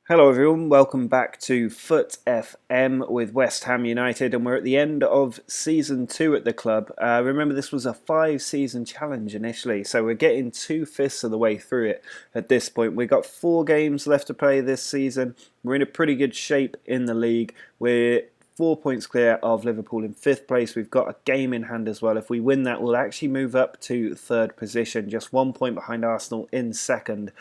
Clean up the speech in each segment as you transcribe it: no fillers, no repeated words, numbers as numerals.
Hello everyone, welcome back to FUT FM with West Ham United, and we're at the end of Season 2 at the club. Remember, this was a 5-season challenge initially, so we're getting 2/5 of the way through it at this point. We've got 4 games left to play this season. We're in a pretty good shape in the league. We're 4 points clear of Liverpool in 5th place. We've got a game in hand as well. If we win that, we'll actually move up to 3rd position, just 1 point behind Arsenal in 2nd.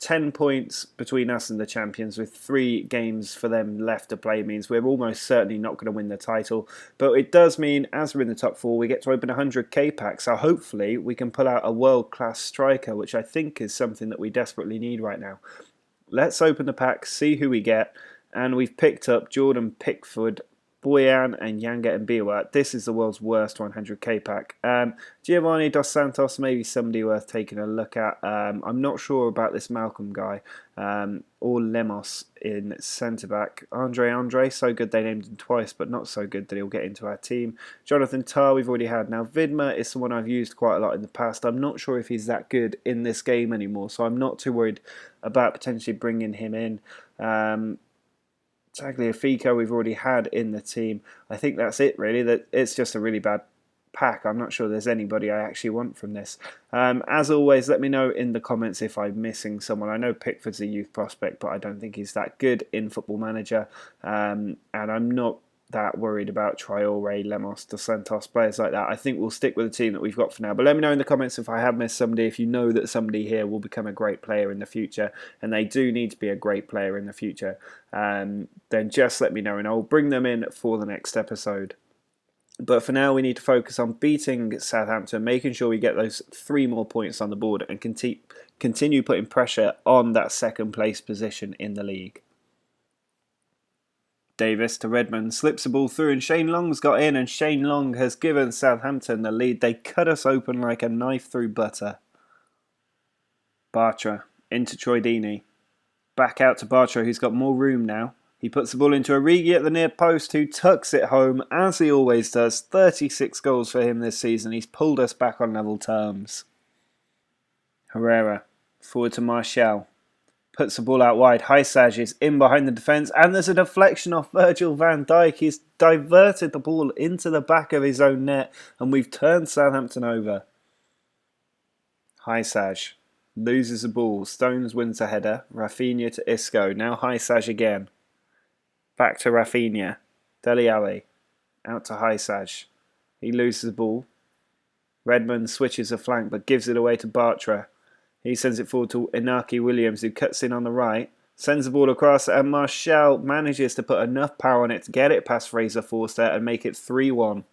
10 points between us and the champions, with 3 games for them left to play, means we're almost certainly not going to win the title. But it does mean, as we're in the top 4, we get to open a 100k pack. So hopefully we can pull out a world-class striker, which I think is something that we desperately need right now. Let's open the pack, see who we get. And we've picked up Jordan Pickford, Boyan and Yanga and Biwa. This is the world's worst 100k pack. Giovanni Dos Santos, maybe somebody worth taking a look at. I'm not sure about this Malcolm guy. Or Lemos in centre-back. Andre, so good they named him twice, but not so good that he'll get into our team. Jonathan Tah, we've already had. Now, Vidma is someone I've used quite a lot in the past. I'm not sure if he's that good in this game anymore, so I'm not too worried about potentially bringing him in. Tagliafico we've already had in the team. I think that's it really. That it's just a really bad pack. I'm not sure there's anybody I actually want from this. As always, let me know in the comments if I'm missing someone. I know Pickford's a youth prospect, but I don't think he's that good in Football Manager. And I'm not that worried about Traore, Lemos, Dos Santos, players like that. I think we'll stick with the team that we've got for now. But let me know in the comments if I have missed somebody, if you know that somebody here will become a great player in the future, and they do need to be a great player in the future, then just let me know and I'll bring them in for the next episode. But for now, we need to focus on beating Southampton, making sure we get those 3 more points on the board and continue putting pressure on that 2nd place position in the league. Davis to Redmond, slips the ball through, and Shane Long's got in, and Shane Long has given Southampton the lead. They cut us open like a knife through butter. Bartra into Troy Deeney. Back out to Bartra, who's got more room now. He puts the ball into Origi at the near post, who tucks it home, as he always does. 36 goals for him this season. He's pulled us back on level terms. Herrera, forward to Martial. Puts the ball out wide. Hysaj is in behind the defence, and there's a deflection off Virgil van Dijk. He's diverted the ball into the back of his own net, and we've turned Southampton over. Hysaj loses the ball. Stones wins a header. Rafinha to Isco. Now Hysaj again. Back to Rafinha. Dele Alli. Out to Hysaj. He loses the ball. Redmond switches a flank, but gives it away to Bartra. He sends it forward to Inaki Williams, who cuts in on the right. Sends the ball across, and Martial manages to put enough power on it to get it past Fraser Forster and make it 3-1.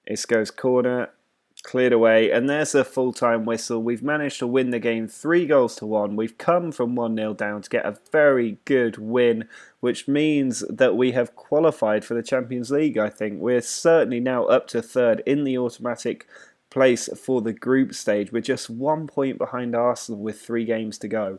Isco's corner, cleared away, and there's a full-time whistle. We've managed to win the game 3-1. We've come from 1-0 down to get a very good win, which means that we have qualified for the Champions League, I think. We're certainly now up to 3rd in the automatic place for the group stage. We're just 1 point behind Arsenal with 3 games to go.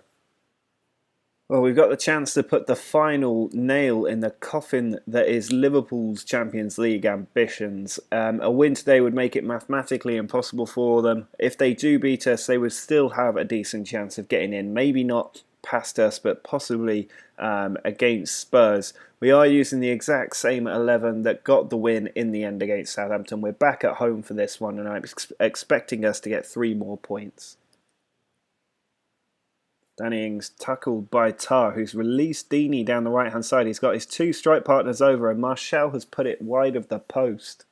Well, we've got the chance to put the final nail in the coffin that is Liverpool's Champions League ambitions. A win today would make it mathematically impossible for them. If they do beat us, they would still have a decent chance of getting in. Maybe not past us, but possibly against Spurs. We are using the exact same 11 that got the win in the end against Southampton. We're back at home for this one, and I'm expecting us to get 3 more points. Danny Ings tackled by Tah, who's released Deeney down the right-hand side. He's got his 2 strike partners over, and Martial has put it wide of the post.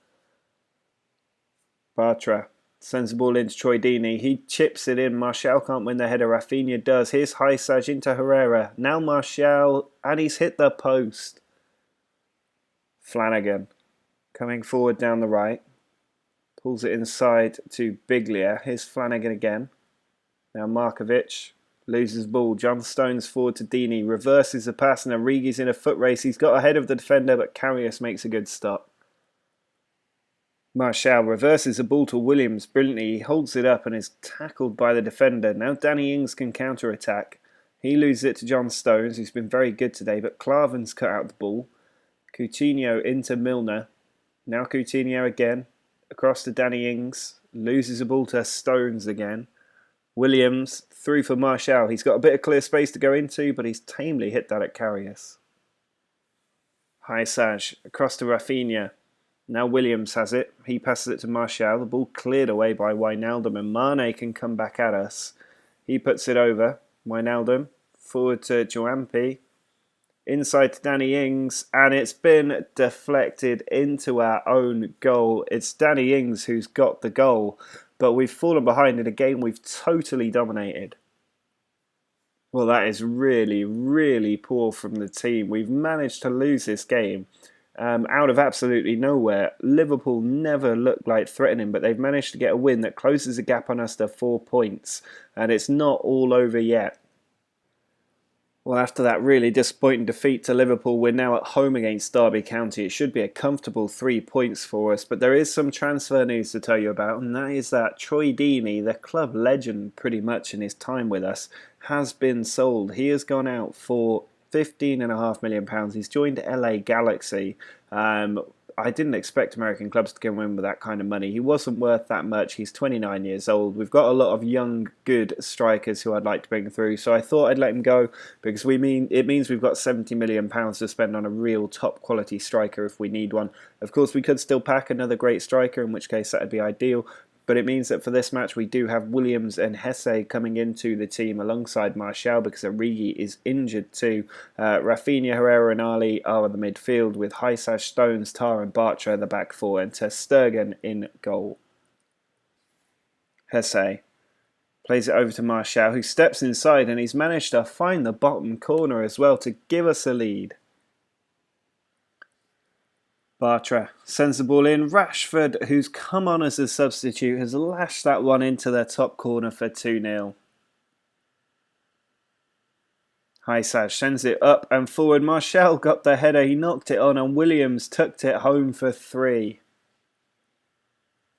Bartra sends the ball into Troy Deeney. He chips it in. Martial can't win the header. Rafinha does. Here's Hysaj into Herrera. Now Martial, and he's hit the post. Flanagan coming forward down the right. Pulls it inside to Biglia. Here's Flanagan again. Now Markovic loses the ball. John Stones forward to Deeney. Reverses the pass, and Origi's in a foot race. He's got ahead of the defender, but Karius makes a good stop. Martial reverses the ball to Williams brilliantly. He holds it up and is tackled by the defender. Now Danny Ings can counter-attack. He loses it to John Stones, who's been very good today, but Klavan's cut out the ball. Coutinho into Milner. Now Coutinho again. Across to Danny Ings. Loses the ball to Stones again. Williams Through for Martial. He's got a bit of clear space to go into, but he's tamely hit that at Karius. High Saj across to Rafinha. Now Williams has it. He passes it to Martial. The ball cleared away by Wijnaldum, and Mane can come back at us. He puts it over. Wijnaldum forward to Joampi. Inside to Danny Ings, and it's been deflected into our own goal. It's Danny Ings who's got the goal, but we've fallen behind in a game we've totally dominated. Well, that is really, really poor from the team. We've managed to lose this game out of absolutely nowhere. Liverpool never looked like threatening, but they've managed to get a win that closes the gap on us to 4 points, and it's not all over yet. Well, after that really disappointing defeat to Liverpool, we're now at home against Derby County. It should be a comfortable 3 points for us, but there is some transfer news to tell you about, and that is that Troy Deeney, the club legend pretty much in his time with us, has been sold. He has gone out for £15.5 million. He's joined LA Galaxy. I didn't expect American clubs to go in with that kind of money. He wasn't worth that much. He's 29 years old. We've got a lot of young, good strikers who I'd like to bring through, so I thought I'd let him go because it means we've got £70 million to spend on a real top quality striker if we need one. Of course, we could still pack another great striker, in which case that would be ideal. But it means that for this match we do have Williams and Hesse coming into the team alongside Martial because Origi is injured too. Rafinha, Herrera and Ali are in the midfield with Hysaj, Stones, Tar and Bartra in the back four and Ter Stegen in goal. Hesse plays it over to Martial, who steps inside, and he's managed to find the bottom corner as well to give us a lead. Bartra sends the ball in. Rashford, who's come on as a substitute, has lashed that one into their top corner for 2-0. Hysaj sends it up and forward. Martial got the header. He knocked it on and Williams tucked it home for 3.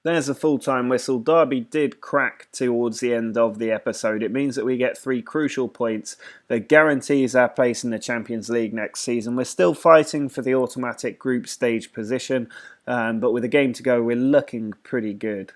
There's a full-time whistle. Derby did crack towards the end of the episode. It means that we get 3 crucial points that guarantees our place in the Champions League next season. We're still fighting for the automatic group stage position, but with a game to go, we're looking pretty good.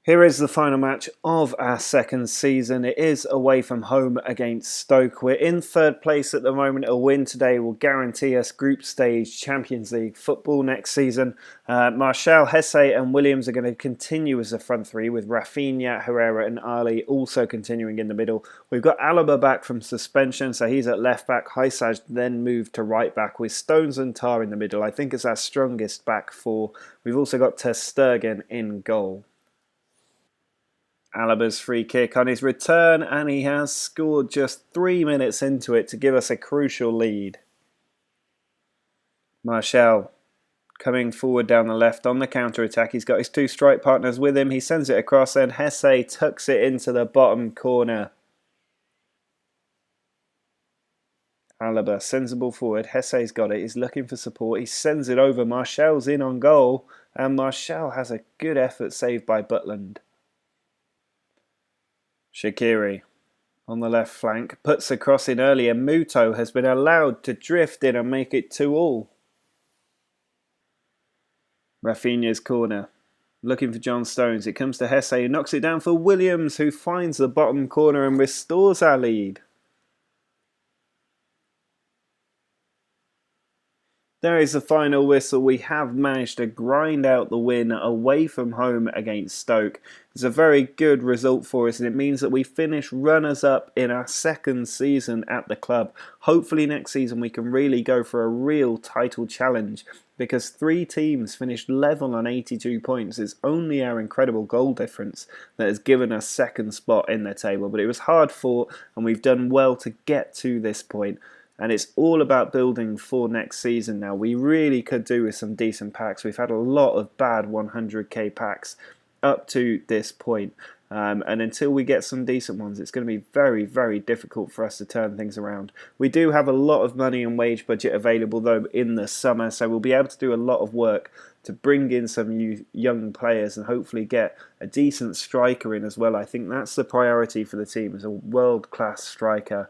Here is the final match of our second season. It is away from home against Stoke. We're in 3rd place at the moment. A win today will guarantee us group stage Champions League football next season. Martial, Hesse and Williams are going to continue as the front 3 with Rafinha, Herrera and Ali also continuing in the middle. We've got Alaba back from suspension, so he's at left back. Hysaj then moved to right back with Stones and Tar in the middle. I think it's our strongest back 4. We've also got Ter Stegen in goal. Alaba's free kick on his return, and he has scored just 3 minutes into it to give us a crucial lead. Martial coming forward down the left on the counter-attack. He's got his 2 strike partners with him. He sends it across and Hesse tucks it into the bottom corner. Alaba sends the ball forward. Hesse's got it. He's looking for support. He sends it over. Martial's in on goal, and Martial has a good effort saved by Butland. Shaqiri on the left flank puts the cross in early, and Muto has been allowed to drift in and make it 2-2. Rafinha's corner, looking for John Stones. It comes to Hesse, who knocks it down for Williams, who finds the bottom corner and restores our lead. There is the final whistle. We have managed to grind out the win away from home against Stoke. It's a very good result for us, and it means that we finish runners-up in our second season at the club. Hopefully next season we can really go for a real title challenge, because 3 teams finished level on 82 points. It's only our incredible goal difference that has given us second spot in the table, but it was hard fought and we've done well to get to this point. And it's all about building for next season now. We really could do with some decent packs. We've had a lot of bad 100k packs up to this point. And until we get some decent ones, it's going to be very, very difficult for us to turn things around. We do have a lot of money and wage budget available, though, in the summer. So we'll be able to do a lot of work to bring in some new young players and hopefully get a decent striker in as well. I think that's the priority for the team, is a world-class striker.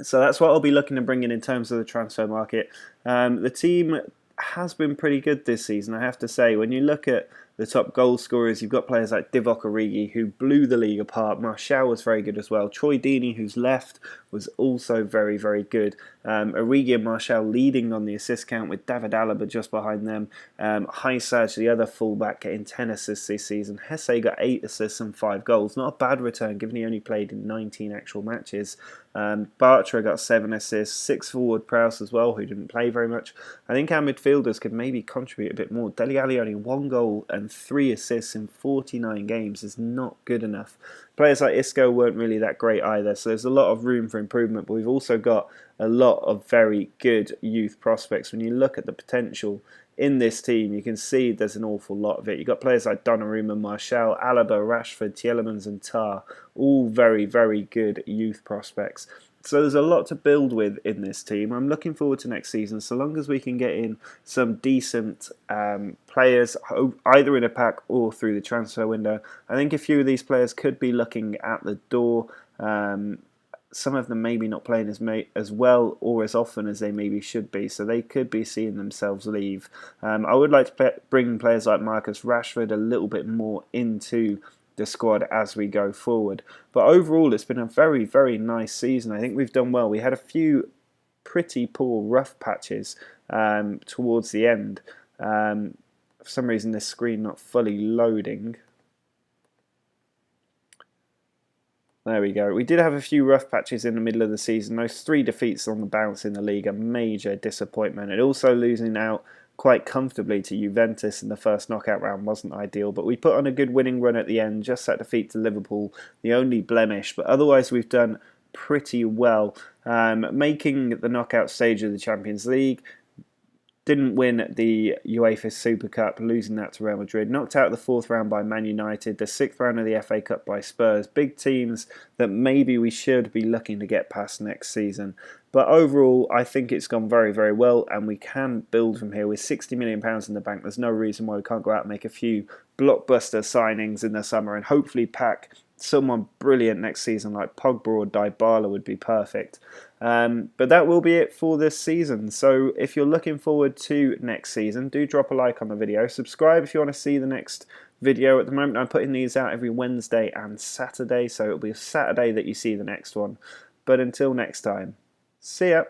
So that's what I'll be looking to bring in terms of the transfer market. The team has been pretty good this season, I have to say. When you look at the top goal scorers, you've got players like Divock Origi, who blew the league apart. Martial was very good as well. Troy Deeney, who's left, was also very, very good. Origi and Martial leading on the assist count, with David Alaba just behind them. Hysaj, the other fullback, getting 10 assists this season. Hesse got 8 assists and 5 goals. Not a bad return, given he only played in 19 actual matches. Bartra got 7 assists, 6 forward Prowse as well, who didn't play very much. I think our midfielders could maybe contribute a bit more. Dele Alli only 1 goal and 3 assists in 49 games is not good enough. Players like Isco weren't really that great either, so there's a lot of room for improvement, but we've also got a lot of very good youth prospects. When you look at the potential in this team, you can see there's an awful lot of it. You've got players like Donnarumma, Martial, Alaba, Rashford, Tielemans and Tar, all very, very good youth prospects. So there's a lot to build with in this team. I'm looking forward to next season, so long as we can get in some decent players, either in a pack or through the transfer window. I think a few of these players could be looking at the door. Some of them maybe not playing as well or as often as they maybe should be, so they could be seeing themselves leave. I would like to bring players like Marcus Rashford a little bit more into the squad as we go forward. But overall, it's been a very, very nice season. I think we've done well. We had a few pretty poor rough patches towards the end. For some reason, this screen not fully loading. There we go. We did have a few rough patches in the middle of the season. Those 3 defeats on the bounce in the league, a major disappointment. And also losing out quite comfortably to Juventus in the first knockout round wasn't ideal, but we put on a good winning run at the end, just that defeat to Liverpool, the only blemish, but otherwise we've done pretty well. Making the knockout stage of the Champions League, didn't win the UEFA Super Cup, losing that to Real Madrid. Knocked out the 4th round by Man United, the 6th round of the FA Cup by Spurs. Big teams that maybe we should be looking to get past next season. But overall, I think it's gone very, very well, and we can build from here. With £60 million in the bank, there's no reason why we can't go out and make a few blockbuster signings in the summer and hopefully pack someone brilliant next season like Pogba or Dybala would be perfect. But that will be it for this season. So if you're looking forward to next season, do drop a like on the video. Subscribe if you want to see the next video. At the moment, I'm putting these out every Wednesday and Saturday, so it'll be a Saturday that you see the next one. But until next time, see ya.